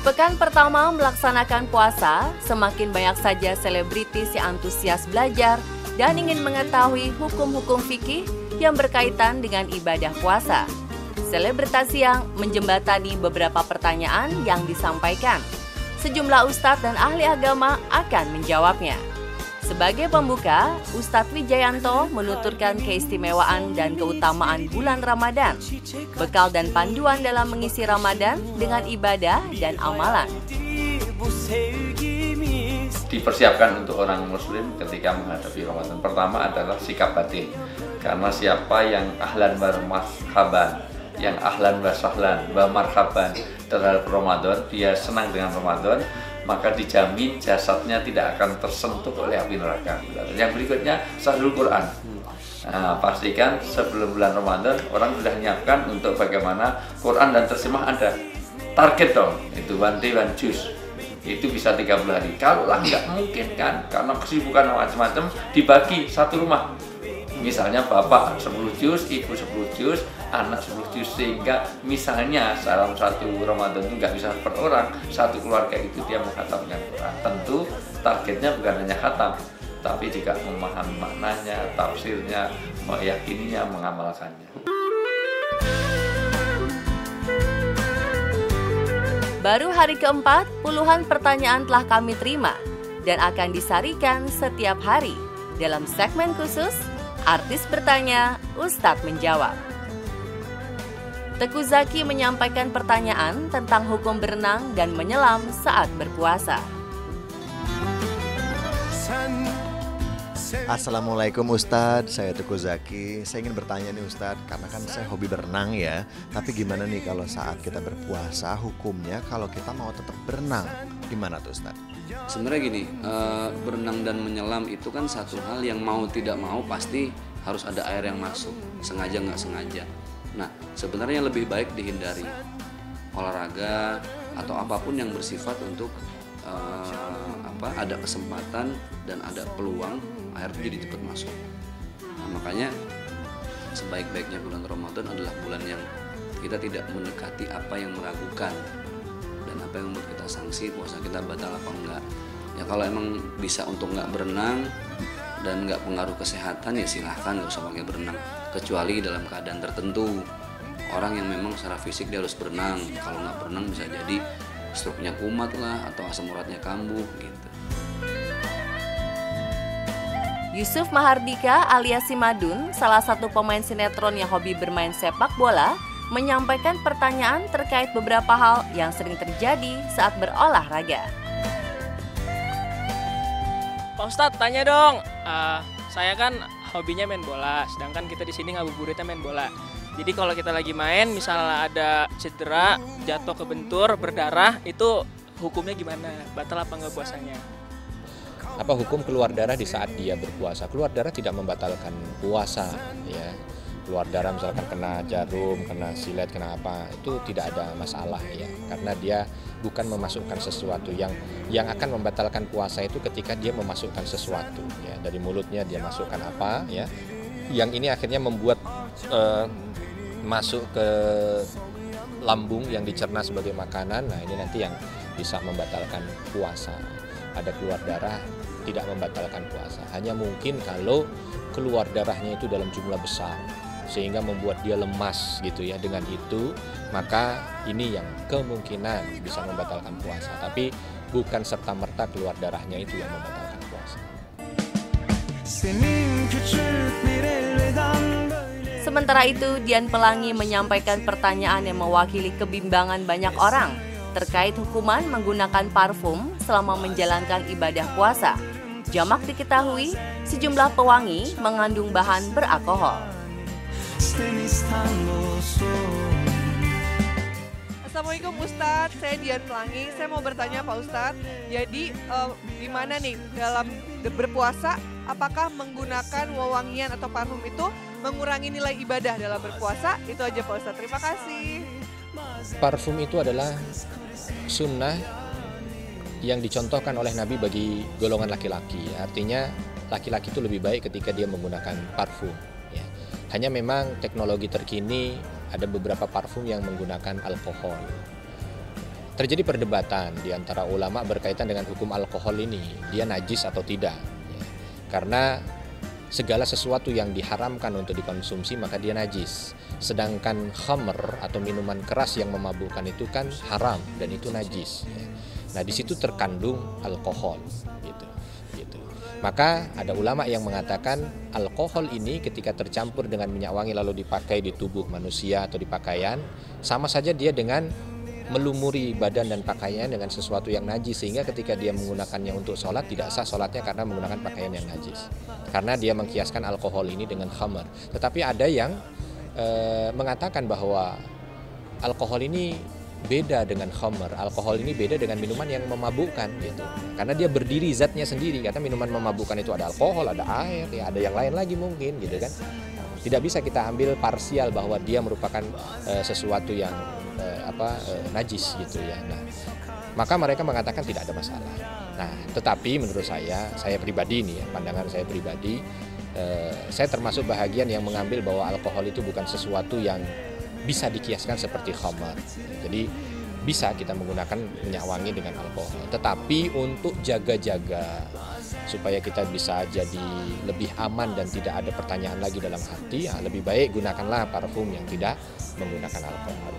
pekan pertama melaksanakan puasa, semakin banyak saja selebritis yang antusias belajar dan ingin mengetahui hukum-hukum fikih yang berkaitan dengan ibadah puasa. Selebritas yang menjembatani beberapa pertanyaan yang disampaikan. Sejumlah ustadz dan ahli agama akan menjawabnya. Sebagai pembuka, Ustadz Wijayanto menuturkan keistimewaan dan keutamaan bulan Ramadan, bekal dan panduan dalam mengisi Ramadan dengan ibadah dan amalan. Dipersiapkan untuk orang muslim ketika menghadapi Ramadan. Pertama adalah sikap batin, karena siapa yang ahlan wa marhaban, yang ahlan wa sahlan wa marhaban terhadap Ramadan, dia senang dengan Ramadan, maka dijamin jasadnya tidak akan tersentuh oleh api neraka. Yang berikutnya Sahrul Quran. Nah, pastikan sebelum bulan Ramadan orang sudah menyiapkan untuk bagaimana Quran dan terjemah ada. Target dong, itu one day one juz. Itu bisa 30 hari. Kalau lah nggak mungkin kan, karena kesibukan macam-macam, dibagi satu rumah. Misalnya bapak 10 juz, ibu 10 juz, anak 10 juz, sehingga misalnya dalam satu Ramadan itu nggak bisa per orang, satu keluarga itu dia menghatamkan Quran. Tentu targetnya bukan hanya khatam, tapi juga memahami maknanya, tafsirnya, meyakininya, mengamalkannya. Baru hari keempat, puluhan pertanyaan telah kami terima dan akan disarikan setiap hari dalam segmen khusus Artis Bertanya, Ustadz Menjawab. Teguh Zaki menyampaikan pertanyaan tentang hukum berenang dan menyelam saat berpuasa. Assalamualaikum Ustadz, saya Teguh Zaki. Saya ingin bertanya nih Ustadz, karena kan saya hobi berenang ya. Tapi gimana nih kalau saat kita berpuasa, hukumnya kalau kita mau tetap berenang, gimana tuh Ustadz? Sebenarnya gini, berenang dan menyelam itu kan satu hal yang mau tidak mau pasti harus ada air yang masuk, sengaja nggak sengaja. Nah, sebenarnya lebih baik dihindari olahraga atau apapun yang bersifat untuk ada kesempatan dan ada peluang air itu jadi cepat masuk. Nah, makanya sebaik-baiknya bulan Ramadan adalah bulan yang kita tidak mendekati apa yang meragukan dan apa yang membuat kita sanksi puasa kita batal apa enggak. Ya kalau emang bisa untuk nggak berenang dan nggak pengaruh kesehatan ya silahkan nggak usah pakai berenang, kecuali dalam keadaan tertentu. Orang yang memang secara fisik dia harus berenang, kalau nggak berenang bisa jadi struknya kumat lah atau asam uratnya kambuh gitu. Yusuf Mahardika alias Si Madun, salah satu pemain sinetron yang hobi bermain sepak bola, menyampaikan pertanyaan terkait beberapa hal yang sering terjadi saat berolahraga. Pak Ustadz, tanya dong. Saya kan hobinya main bola, sedangkan kita di sini ngabuburitnya main bola. Jadi kalau kita lagi main, misalnya ada cedera, jatuh kebentur, berdarah, itu hukumnya gimana? Batal apa enggak puasanya? Apa hukum keluar darah di saat dia berpuasa? Keluar darah tidak membatalkan puasa, ya. Keluar darah misalkan kena jarum, kena silet, kena apa, itu tidak ada masalah ya. Karena dia bukan memasukkan sesuatu yang akan membatalkan puasa itu ketika dia memasukkan sesuatu ya. Dari mulutnya dia masukkan apa ya. Yang ini akhirnya membuat masuk ke lambung yang dicerna sebagai makanan. Nah, ini nanti yang bisa membatalkan puasa. Ada keluar darah tidak membatalkan puasa. Hanya mungkin kalau keluar darahnya itu dalam jumlah besar sehingga membuat dia lemas gitu ya. Dengan itu maka ini yang kemungkinan bisa membatalkan puasa. Tapi bukan serta-merta keluar darahnya itu yang membatalkan puasa. Sementara itu, Dian Pelangi menyampaikan pertanyaan yang mewakili kebimbangan banyak orang terkait hukuman menggunakan parfum selama menjalankan ibadah puasa. Jamak diketahui, sejumlah pewangi mengandung bahan beralkohol. Assalamualaikum Ustadz, saya Dian Pelangi. Saya mau bertanya Pak Ustadz, jadi gimana nih dalam berpuasa, apakah menggunakan wewangian atau parfum itu mengurangi nilai ibadah dalam berpuasa? Itu aja Pak Ustadz, terima kasih. Parfum itu adalah sunnah yang dicontohkan oleh Nabi bagi golongan laki-laki. Artinya laki-laki itu lebih baik ketika dia menggunakan parfum. Ya. Hanya memang teknologi terkini ada beberapa parfum yang menggunakan alkohol. terjadi perdebatan di antara ulama berkaitan dengan hukum alkohol ini, dia najis atau tidak. Ya. Karena segala sesuatu yang diharamkan untuk dikonsumsi maka dia najis. Sedangkan khamr atau minuman keras yang memabukkan itu kan haram dan itu najis. Ya. Nah di situ terkandung alkohol, gitu. Maka ada ulama yang mengatakan alkohol ini ketika tercampur dengan minyak wangi lalu dipakai di tubuh manusia atau di pakaian, sama saja dia dengan melumuri badan dan pakaian dengan sesuatu yang najis, sehingga ketika dia menggunakannya untuk sholat tidak sah sholatnya karena menggunakan pakaian yang najis. Karena dia mengkiaskan alkohol ini dengan khamr. Tetapi ada yang mengatakan bahwa alkohol ini beda dengan khamr, alkohol ini beda dengan minuman yang memabukkan gitu. Karena dia berdiri zatnya sendiri, karena minuman memabukkan itu ada alkohol, ada air, ya ada yang lain lagi mungkin gitu kan. Tidak bisa kita ambil parsial bahwa dia merupakan sesuatu yang najis gitu ya. Nah, maka mereka mengatakan tidak ada masalah. Nah, tetapi menurut saya pribadi ini ya, pandangan saya pribadi, saya termasuk bahagian yang mengambil bahwa alkohol itu bukan sesuatu yang bisa dikiaskan seperti khamar. Jadi bisa kita menggunakan minyak wangi dengan alkohol. Tetapi untuk jaga-jaga supaya kita bisa jadi lebih aman dan tidak ada pertanyaan lagi dalam hati, ya lebih baik gunakanlah parfum yang tidak menggunakan alkohol.